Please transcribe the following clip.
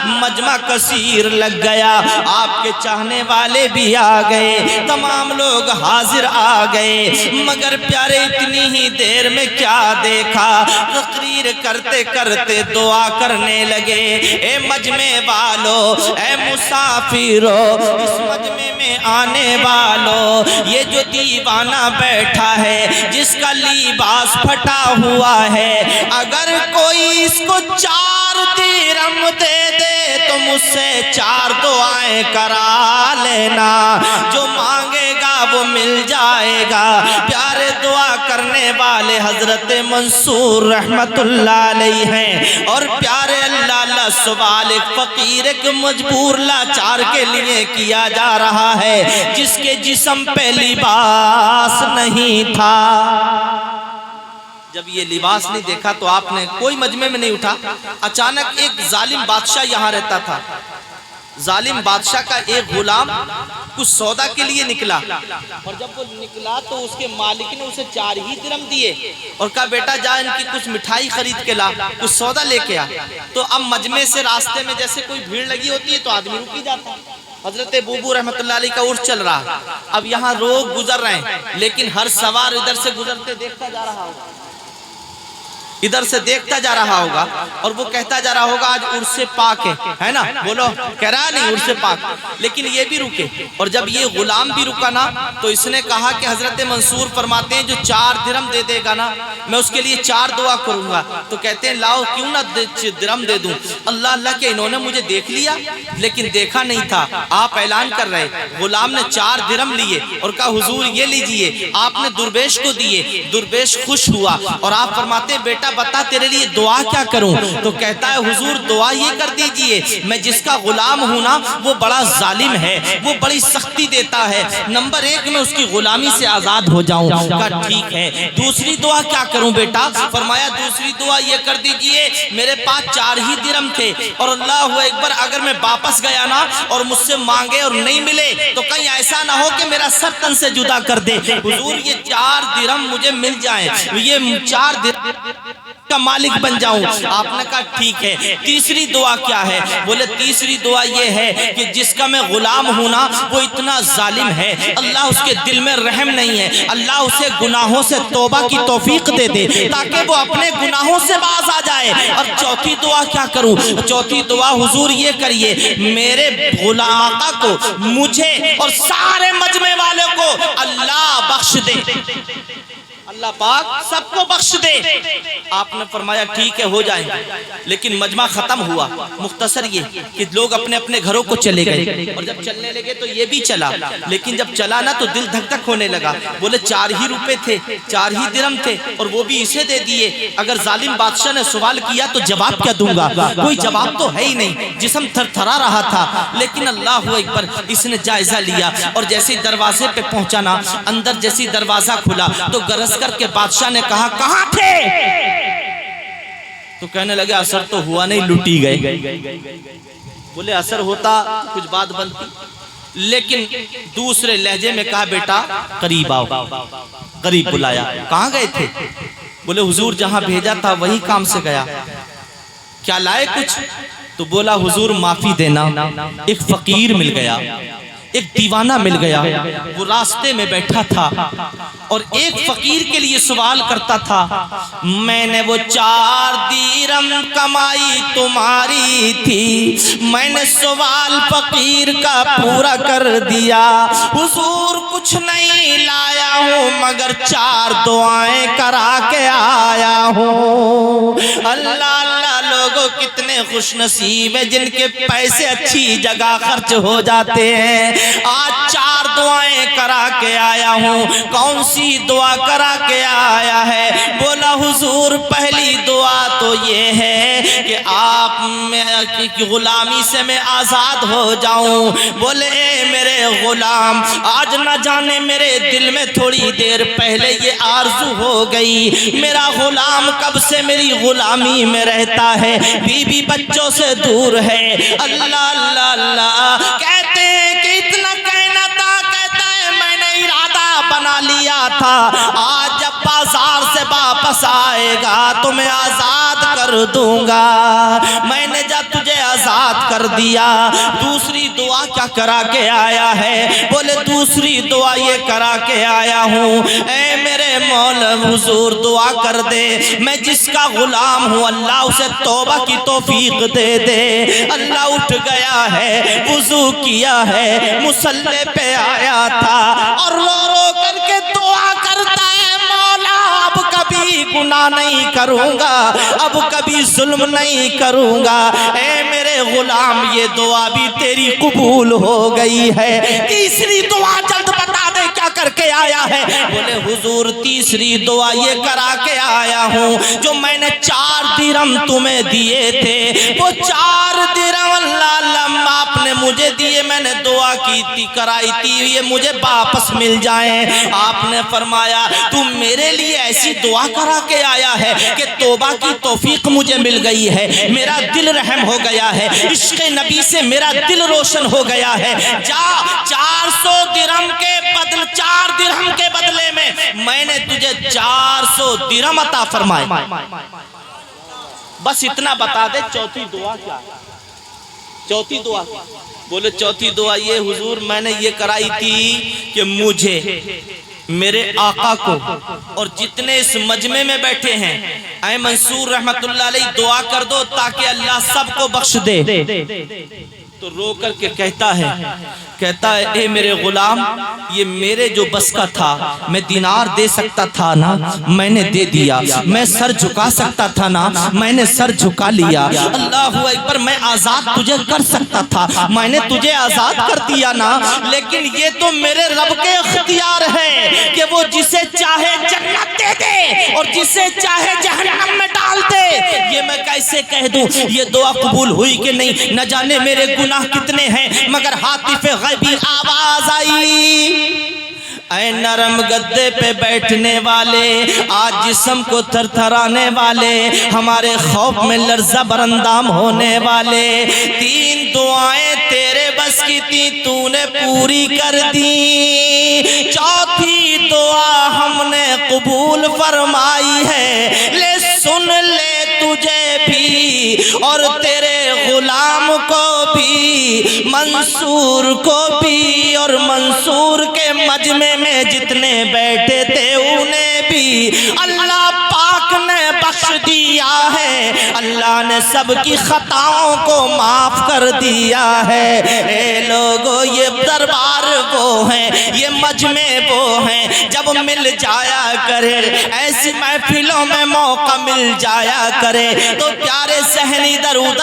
مجمع کثیر لگ گیا، آپ کے چاہنے والے بھی آ گئے، تمام لوگ حاضر آ گئے، مگر پیارے اتنی ہی دیر میں کیا دیکھا، تقریر کرتے کرتے دعا کرنے لگے، اے مجمع والو، اے مسافرو، اس مجمع میں آنے والو، یہ جو دیوانہ بیٹھا ہے جس کا لباس پھٹا ہوا ہے، اگر کوئی اس کو 4 درہم دے دے تو مجھ سے 4 دعائیں کرا لینا، جو مانگے گا وہ مل جائے گا۔ پیارے دعا کرنے والے حضرت منصور رحمت اللہ علیہ ہیں، اور پیارے اللہ سوال ایک فقیر ایک مجبور لاچار کے لیے کیا جا رہا ہے جس کے جسم پہ لباس نہیں تھا۔ جب یہ لباس نہیں دیکھا تو آپ نے کوئی مجمع میں نہیں اٹھا، اچانک ایک ظالم بادشاہ یہاں رہتا تھا، ظالم بادشاہ کا ایک غلام کچھ سودا کے لیے نکلا، اور جب وہ نکلا تو اس کے مالک نے اسے 4 ہی درہم دیے اور کہا بیٹا جا ان کی کچھ مٹھائی خرید کے لا، کچھ سودا لے کے آ۔ تو اب مجمع سے راستے میں جیسے کوئی بھیڑ لگی ہوتی ہے تو آدمی رکی جاتا ہے۔ حضرت بوبو رحمت اللہ علیہ کا عرس چل رہا، اب یہاں لوگ گزر رہے ہیں، لیکن ہر سوار ادھر سے گزرتے دیکھتا جا رہا ہوگا، ادھر سے دیکھتا جا رہا ہوگا، اور وہ کہتا جا رہا ہوگا آج عرس پاک ہے نا، بولو کہہ رہا نہیں عرس پاک، لیکن یہ بھی رکے۔ اور جب یہ غلام بھی رکا نا تو اس نے کہا کہ حضرت منصور فرماتے ہیں جو 4 درہم دے دے گا نا میں اس کے لیے 4 دعا کروں گا، تو کہتے ہیں لاؤ کیوں نہ درہم دے دوں۔ اللہ کہ انہوں نے مجھے دیکھ لیا لیکن دیکھا نہیں تھا، آپ اعلان کر رہے، غلام نے 4 درہم لیے اور کہا حضور یہ لیجئے، آپ نے درویش کو دیے، درویش خوش ہوا، اور آپ فرماتے ہیں بیٹا بتا تیرے لیے دعا کیا کروں، تو کہتا ہے حضور دعا یہ کر دیجئے، میں جس کا غلام ہوں نا وہ بڑا ظالم ہے، وہ بڑی سختی دیتا ہے، نمبر 1 میں اس کی غلامی سے آزاد ہو جاؤں۔ کہا ٹھیک ہے، دوسری دعا کیا کروں بیٹا؟ فرمایا دوسری دعا یہ کر دیجئے، میرے پاس 4 ہی درہم تھے، اور اللہ اکبر اگر میں واپس گیا نا اور مجھ سے مانگے اور نہیں ملے تو کہیں ایسا نہ ہو کہ میرا سر تن سے جدا کر دے، حضور یہ 4 درہم مجھے مل جائیں، یہ 4 درہم کا مالک بن جاؤں۔ آپ نے کہا ٹھیک ہے، تیسری دعا کیا ہے؟ بولے تیسری دعا یہ ہے کہ جس کا میں غلام ہوں نا وہ اتنا ظالم ہے، اللہ اس کے دل میں رحم نہیں ہے، اللہ اسے گناہوں سے توبہ کی توفیق دے دے تاکہ وہ اپنے گناہوں سے باز آ جائے۔ اور چوتھی دعا کیا کروں؟ چوتھی دعا حضور یہ کریے، میرے غلام آقا کو، مجھے اور سارے مجمع والے کو اللہ بخش دے، اللہ پاک سب کو بخش دے۔ آپ نے فرمایا ٹھیک ہے ہو جائیں گے، لیکن مجمع ختم ہوا۔ مختصر یہ کہ لوگ اپنے اپنے گھروں کو چلے گئے، اور جب چلنے لگے تو یہ بھی چلا، لیکن جب چلا نا تو دل دھک دھک ہونے لگا، بولے 4 ہی روپے تھے، 4 ہی درہم تھے، اور وہ بھی اسے دے دیے، اگر ظالم بادشاہ نے سوال کیا تو جواب کیا دوں گا؟ کوئی جواب تو ہے ہی نہیں، جسم تھر تھرا رہا تھا، لیکن اللہ اکبر اس نے جائزہ لیا، اور جیسے دروازے پہ پہنچانا، اندر جیسی دروازہ کھلا تو گرس کر کے بادشاہ نے کہا کہاں تھے؟ تو کہنے لگے اثر تو ہوا نہیں، لٹی گئے۔ بولے اثر ہوتا کچھ بات بنتی، لیکن دوسرے لہجے میں کہا بیٹا قریب آؤ، قریب بلایا، کہاں گئے تھے؟ بولے حضور جہاں بھیجا تھا وہی کام سے گیا، کیا لائے کچھ؟ تو بولا حضور معافی دینا، ایک فقیر مل گیا، ایک دیوانہ مل گیا، وہ راستے میں بیٹھا تھا اور ایک فقیر کے لیے سوال کرتا تھا، میں نے وہ 4 درہم کمائی تمہاری تھی، میں نے سوال فقیر کا پورا کر دیا، حضور کچھ نہیں لایا ہوں مگر 4 دعائیں کرا کے آیا ہوں۔ اللہ اللہ لوگوں کتنے خوش نصیب ہیں جن کے پیسے اچھی جگہ خرچ ہو جاتے ہیں، آج 4 دعائیں کرا کے آیا ہوں۔ کون سی دعا کرا کے آیا ہے؟ بولا حضور پہلی دعا تو یہ ہے کہ آپ کی غلامی سے میں آزاد ہو جاؤں۔ بولے اے میرے غلام، آج نہ جانے میرے دل میں تھوڑی دیر پہلے یہ آرزو ہو گئی، میرا غلام کب سے میری غلامی میں رہتا ہے، بیوی بچوں سے دور ہے۔ اللہ اللہ اللہ کہتے ہیں کہ اتنا کہنا تھا، کہتا ہے میں نے ارادہ بنا لیا تھا، آج جب بازار سے واپس آئے گا تو میں آزاد کر دوں گا، میں نے جب تجھے آزاد آزاد کر دیا۔ دوسری دعا کیا کرا کے آیا ہے؟ بولے دوسری دعا یہ کرا کے آیا ہوں، اے میرے مولا حضور دعا کر دے، میں جس کا غلام ہوں اللہ اسے توبہ کی توفیق دے دے۔ اللہ اٹھ گیا ہے، وضو کیا ہے، مصلی پہ آیا تھا اور رو رو کر کے دعا کرتا ہے، مولا اب کبھی گناہ نہیں کروں گا، اب کبھی ظلم نہیں کروں گا۔ اے میرے غلام یہ دعا بھی تیری قبول ہو گئی ہے۔ تیسری دعا جلد بتا دے کیا کر کے آیا ہے؟ بولے حضور تیسری دعا یہ کرا کے آیا ہوں، جو میں نے 4 درہم تمہیں دیے تھے، وہ 4 درہم اللہ آپ نے مجھے دیے، میں نے دعا کی تھی کرائی تھی، یہ مجھے واپس مل جائیں۔ آپ نے فرمایا تم میرے لیے ایسی دعا کرا کے آیا ہے کہ توبہ کی توفیق مجھے مل گئی ہے، میرا دل رحم ہو گیا ہے، عشق نبی سے میرا دل روشن ہو گیا ہے۔ جا 400 درہم کے بدل 4 درہم کے بدلے میں نے تجھے 400 درہم عطا فرمائے۔ بس اتنا بتا دے چوتھی دعا کیا ہے؟ چوتھی دعا کیا؟ بولے چوتھی دعا یہ حضور میں نے یہ کرائی تھی کہ مجھے، میرے آقا کو اور جتنے اس مجمع میں بیٹھے ہیں، اے منصور رحمت اللہ علیہ دعا کر دو تاکہ اللہ سب کو بخش دے۔ تو رو کر کے کہتا ہے اے میرے غلام یہ میرے جو بس کا تھا، میں دینار دے سکتا تھا نا، میں نے دے دیا، میں سر جھکا سکتا تھا نا، میں نے سر جھکا لیا، اللہ اکبر میں آزاد تجھے کر سکتا تھا، میں نے تجھے آزاد کر دیا نا، لیکن یہ تو میرے رب کے اختیار ہے کہ وہ جسے چاہے جنت دے دے اور جسے چاہے جہنم میں ڈال دے۔ یہ میں کیسے کہہ دوں یہ دعا قبول ہوئی کہ نہیں؟ نہ جانے میرے گناہ کتنے ہیں، مگر ہاتف غیبی آواز آئی، اے نرم گدے پہ بیٹھنے والے، آج جسم کو تھرتھرانے والے، ہمارے خوف میں لرزہ برندام ہونے والے، 3 دعائیں تیرے بس کی تھی تو نے پوری کر دی، چوتھی دعا ہم نے قبول فرمائی ہے، لے سن لے تجھے بھی اور تیرے غلام کو بھی، منصور کو بھی اور منصور کے مجمع میں جتنے بیٹھے تھے انہیں بھی اللہ پاک نے بخش دیا ہے، اللہ نے سب کی خطاؤں کو معاف کر دیا ہے۔ اے لوگو یہ دربار وہ ہیں، یہ مجمع وہ ہیں، جب مل جایا کرے ایسی محفلوں میں موقع مل جایا کرے تو پیارے صحن ادھر ادھر